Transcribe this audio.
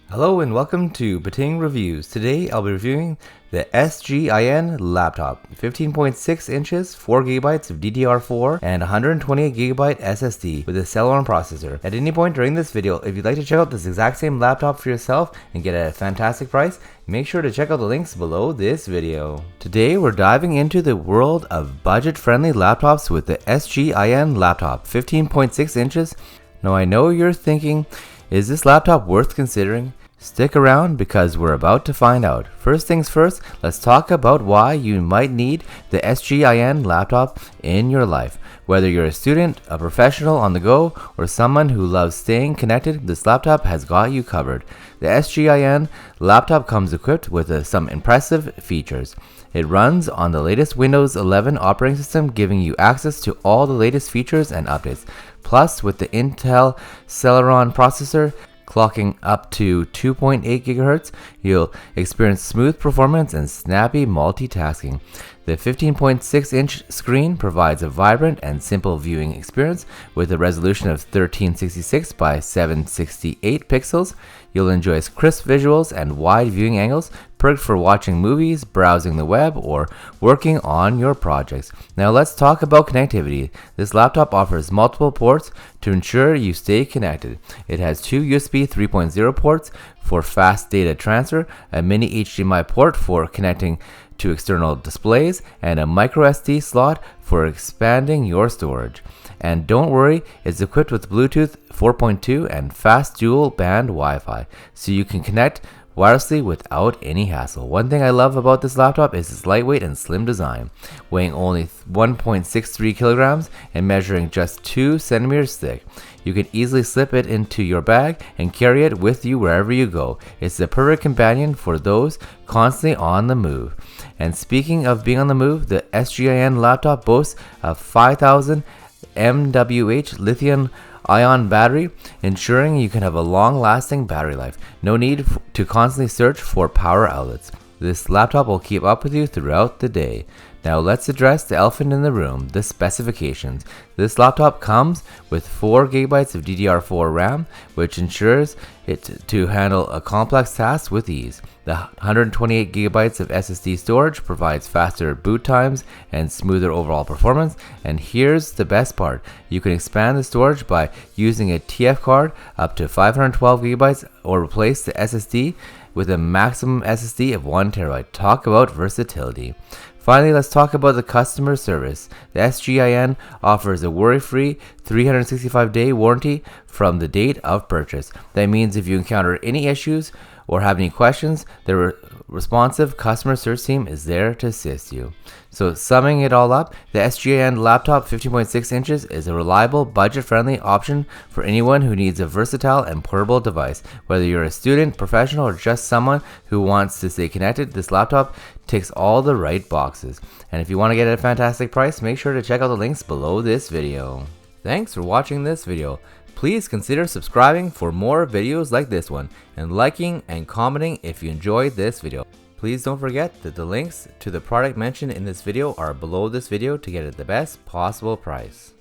Hello and welcome to Bating Reviews. Today I'll be reviewing the SGIN laptop, 15.6 inches, 4GB of DDR4 and 128GB SSD with a Celeron processor. At any point during this video, if you'd like to check out this exact same laptop for yourself and get it at a fantastic price, make sure to check out the links below this video. Today we're diving into the world of budget-friendly laptops with the SGIN laptop, 15.6 inches. Now I know you're thinking, is this laptop worth considering? Stick around because we're about to find out. First things first, let's talk about why you might need the SGIN laptop in your life. Whether you're a student, a professional on the go, or someone who loves staying connected, this laptop has got you covered. The SGIN laptop comes equipped with some impressive features. It runs on the latest Windows 11 operating system, giving you access to all the latest features and updates. Plus, with the Intel Celeron processor, clocking up to 2.8 GHz, you'll experience smooth performance and snappy multitasking. The 15.6-inch screen provides a vibrant and simple viewing experience with a resolution of 1366 by 768 pixels. You'll enjoy crisp visuals and wide viewing angles, perfect for watching movies, browsing the web, or working on your projects. Now let's talk about connectivity. This laptop offers multiple ports to ensure you stay connected. It has two USB 3.0 ports for fast data transfer, a mini HDMI port for connecting to external displays, and a micro SD slot for expanding your storage. And don't worry, it's equipped with Bluetooth 4.2 and fast dual band Wi-Fi, so you can connect wirelessly without any hassle. One thing I love about this laptop is its lightweight and slim design, weighing only 1.63 kilograms and measuring just 2 centimeters thick. You can easily slip it into your bag and carry it with you wherever you go. It's the perfect companion for those constantly on the move. And speaking of being on the move, the SGIN laptop boasts a 5000 mAh lithium-ion battery, ensuring you can have a long-lasting battery life. No need to constantly search for power outlets. This laptop will keep up with you throughout the day. Now let's address the elephant in the room, the specifications. This laptop comes with 4GB of DDR4 RAM, which ensures it to handle a complex task with ease. The 128GB of SSD storage provides faster boot times and smoother overall performance. And here's the best part, you can expand the storage by using a TF card up to 512GB or replace the SSD with a maximum SSD of 1TB. Talk about versatility. Finally, let's talk about the customer service. The SGIN offers a worry-free 365-day warranty from the date of purchase. That means if you encounter any issues or have any questions, the responsive customer service team is there to assist you. So summing it all up, the SGIN laptop 15.6 inches is a reliable, budget-friendly option for anyone who needs a versatile and portable device. Whether you're a student, professional, or just someone who wants to stay connected, this laptop ticks all the right boxes. And if you want to get it at a fantastic price, make sure to check out the links below this video. Thanks for watching this video. Please consider subscribing for more videos like this one, and liking and commenting if you enjoyed this video. Please don't forget that the links to the product mentioned in this video are below this video to get it at the best possible price.